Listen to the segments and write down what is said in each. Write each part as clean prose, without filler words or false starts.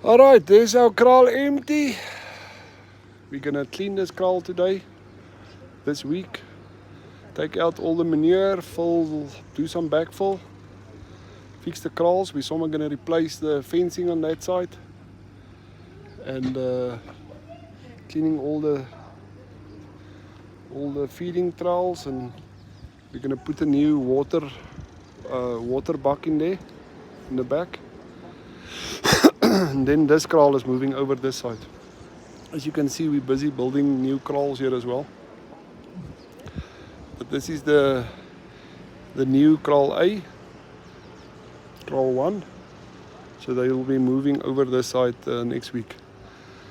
Alright, there's our kraal empty. We're gonna clean this kraal today, this week. Take out all the manure, do some backfill, fix the kraals. We're somewhere gonna replace the fencing on that side, and cleaning all the feeding troughs, and we're gonna put a new water buck in there in the back. And then this kraal is moving over this side. As you can see, we're busy building new kraals here as well. But this is the new kraal A, kraal 1. So they will be moving over this side next week.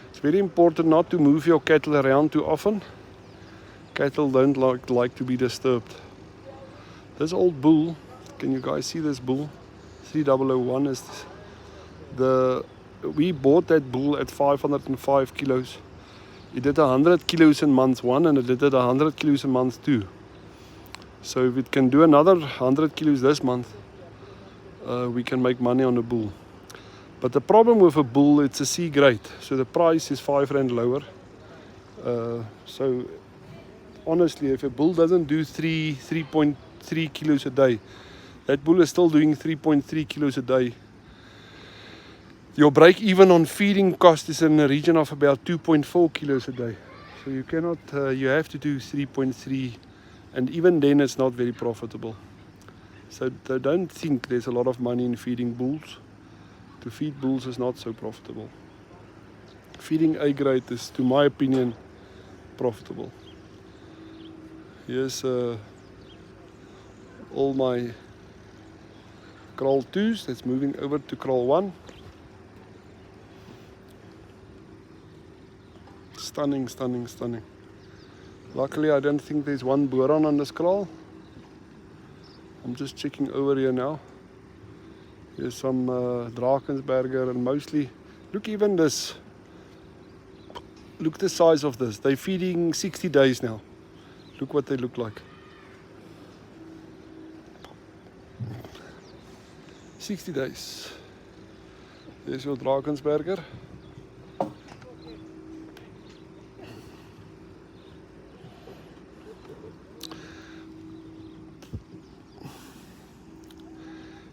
It's very important not to move your cattle around too often. Cattle don't like to be disturbed. This old bull, can you guys see this bull? 3001 is we bought that bull at 505 kilos. It did 100 kilos in month 1 and it did 100 kilos in month 2. So if it can do another 100 kilos this month, we can make money on a bull. But the problem with a bull, it's a C grade, so the price is 5 rand lower. So honestly, if a bull doesn't do 3.3 kilos a day, that bull is still doing 3.3 kilos a day. Your break even on feeding cost is in the region of about 2.4 kilos a day. So you cannot, you have to do 3.3, and even then it's not very profitable. So don't think there's a lot of money in feeding bulls. To feed bulls is not so profitable. Feeding A grade is, to my opinion, profitable. Here's all my kraal 2s that's moving over to kraal 1. Stunning, stunning, stunning. Luckily, I don't think there's one boeran on this kraal. I'm just checking over here now. Here's some Drakensberger, and mostly, look even this. Look the size of this. They're feeding 60 days now. Look what they look like. 60 days. There's your Drakensberger.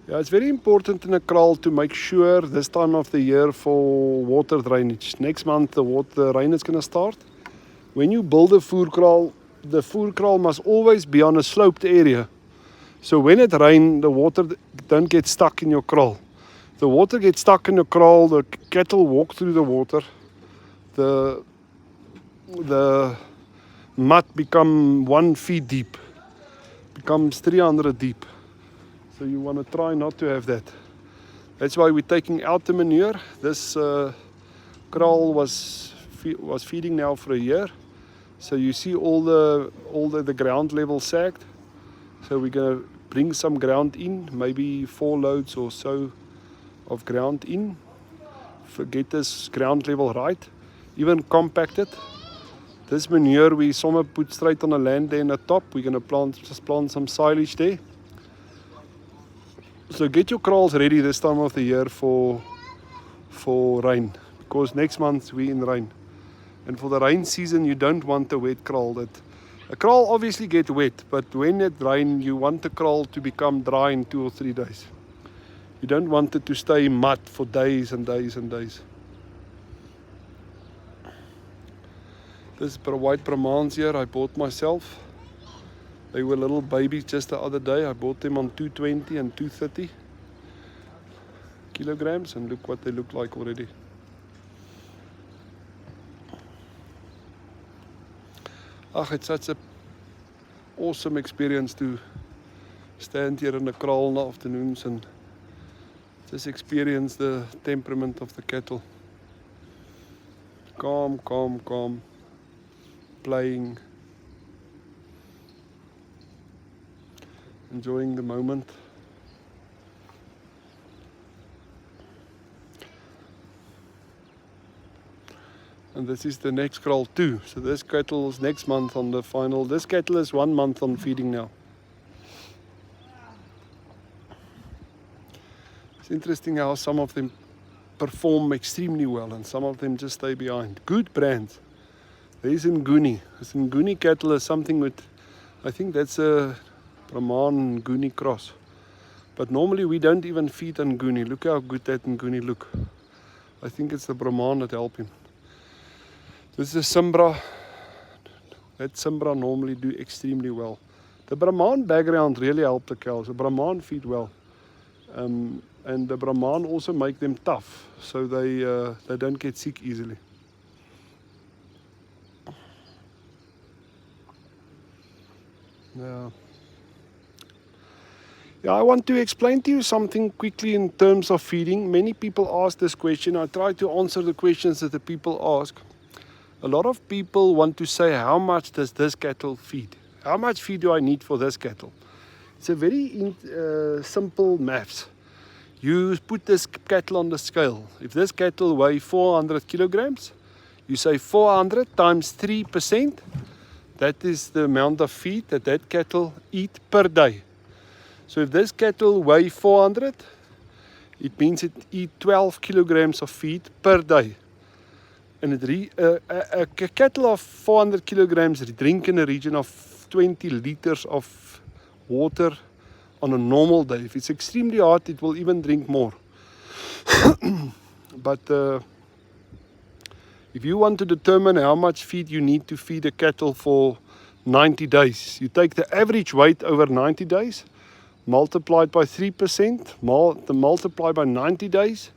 Yeah, it's very important in a kraal to make sure this time of the year for water drainage. Next month the rain is going to start. When you build a voer kraal, the voer kraal must always be on a sloped area. So when it rains, the water don't get stuck in your kraal. The water gets stuck in the kraal, the cattle walk through the water. The mud become 1 feet deep, becomes 300 deep. So you want to try not to have that. That's why we're taking out the manure. This kraal was feeding now for a year. So you see all the ground level sagged. So we're going to bring some ground in, maybe 4 loads or so of ground in. Get this ground level right. Even compact it. This manure we somewhere put straight on the land there in the top. We're going to just plant some silage there. So get your kraals ready this time of the year for rain, because next month we're in rain. And for the rain season, you don't want a wet kraal. A kraal obviously gets wet, but when it rains, you want the kraal to become dry in 2 or 3 days. You don't want it to stay mud for days and days and days. This white Brahmans here I bought myself. They were little babies just the other day. I bought them on 220 and 230 kilograms, and look what they look like already. It's such an awesome experience to stand here in the kraal in the afternoons and just experience the temperament of the cattle. Calm, calm, calm, playing. Enjoying the moment. And this is the next kraal 2. So this cattle is next month on the final. This cattle is 1 month on feeding now. It's interesting how some of them perform extremely well, and some of them just stay behind. Good brands. There's Nguni. This Nguni cattle is something with, I think that's a Brahman Nguni cross. But normally we don't even feed Nguni. Look how good that Nguni look. I think it's the Brahman that help him. This is Simbra. That Simbra normally do extremely well. The Brahman background really help the cows. The Brahman feed well. And the Brahman also make them tough, so they don't get sick easily. Yeah, I want to explain to you something quickly in terms of feeding. Many people ask this question. I try to answer the questions that the people ask. A lot of people want to say, how much does this cattle feed? How much feed do I need for this cattle? It's a very simple maths. You put this cattle on the scale. If this cattle weigh 400 kilograms, you say 400 times 3%. That is the amount of feed that cattle eat per day. So if this cattle weigh 400, it means it eat 12 kilograms of feed per day. And a cattle of 400 kilograms drink in a region of 20 liters of water on a normal day. If it's extremely hot, it will even drink more. But if you want to determine how much feed you need to feed a cattle for 90 days, you take the average weight over 90 days, multiplied by 3%, multiply by 90 days,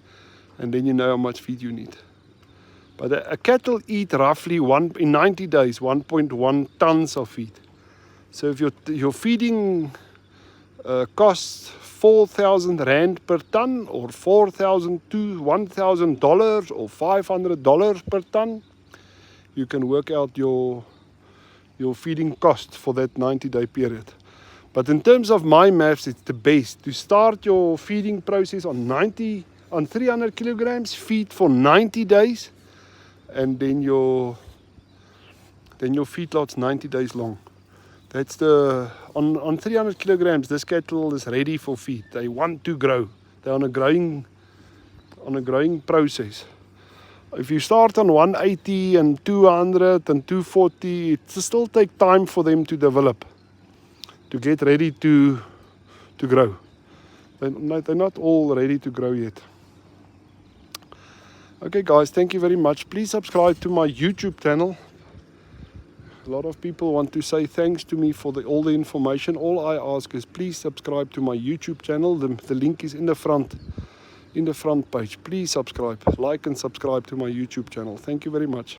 and then you know how much feed you need. But a cattle eat roughly in 90 days 1.1 tons of feed. So if your feeding costs 4,000 rand per ton, or $4,000 to $1,000 or $500 per ton, you can work out your feeding cost for that 90-day period. But in terms of my maths, it's the best to start your feeding process on 300 kilograms, feed for 90 days, and then your feedlot's 90 days long. That's on 300 kilograms, this cattle is ready for feed. They want to grow. They're on a growing process. If you start on 180 and 200 and 240, it still takes time for them to develop, to get ready to grow. They're not all ready to grow yet. Okay guys, thank you very much. Please subscribe to my YouTube channel. A lot of people want to say thanks to me for all the information. All I ask is please subscribe to my YouTube channel. The link is in the front page. Please subscribe, like and subscribe to my YouTube channel. Thank you very much.